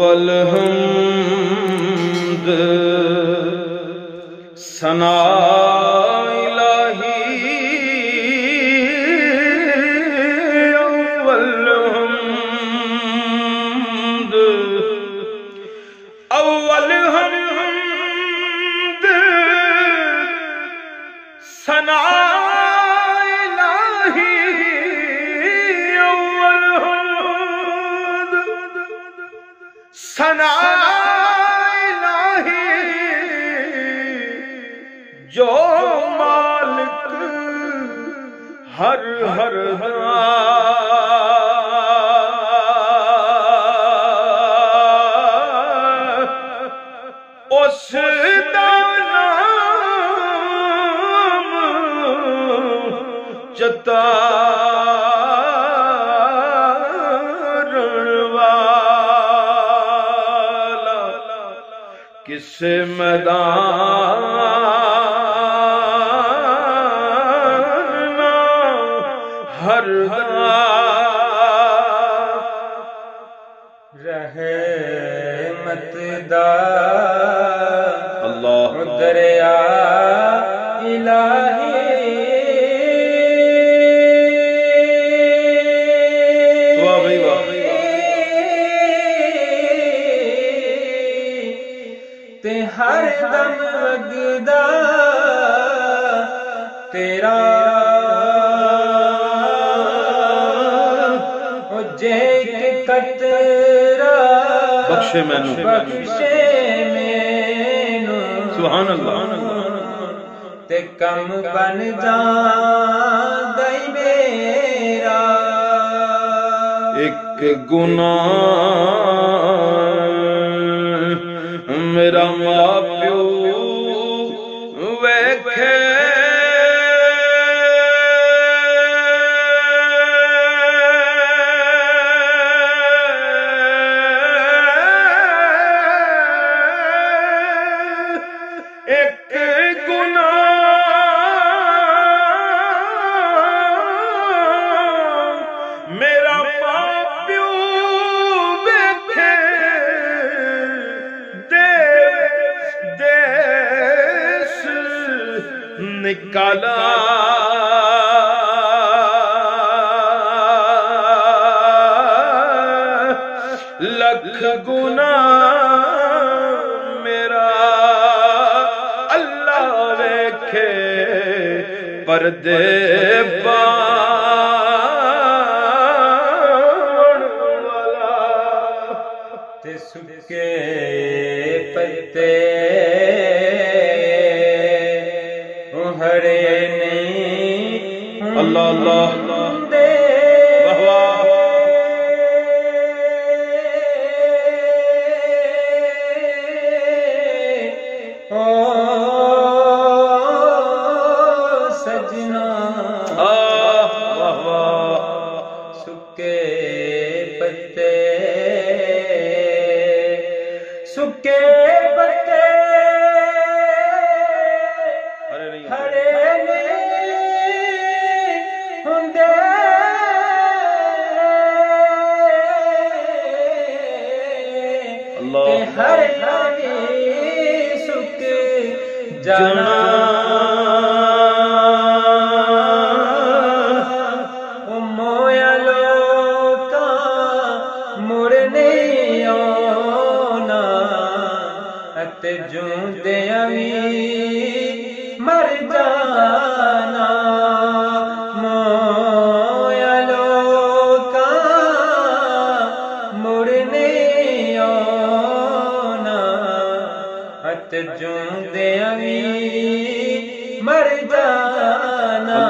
والحمد ثنا ثنا الہی جو مالک ہر ہر اس دا نام جتا کس میدان ہر رحمت دا اللہ دریا الہی تے ہر دم وگدا تیرا او جے قطرہ بخشے مینوں سبحان اللہ تے کم بن جاندا ای میرا ایک گناہ میرا ماں پیو ویکھے ایک گناہ میرا ماں پیو ویکھے نکالا لکھ گناہ میرا اللہ ویکھے پردے پان والا تے سکے پتے ہرے نہیں اللہ اللہ دے او سجنا سکے پتے سکے پتے ہر سکھ جانا مویا لوکا مڑ نہیں آنا اتے جوندیاں وی مر جانا مویا لوکا مڑ نہیں آنا تے جوندیاں وی مر جانا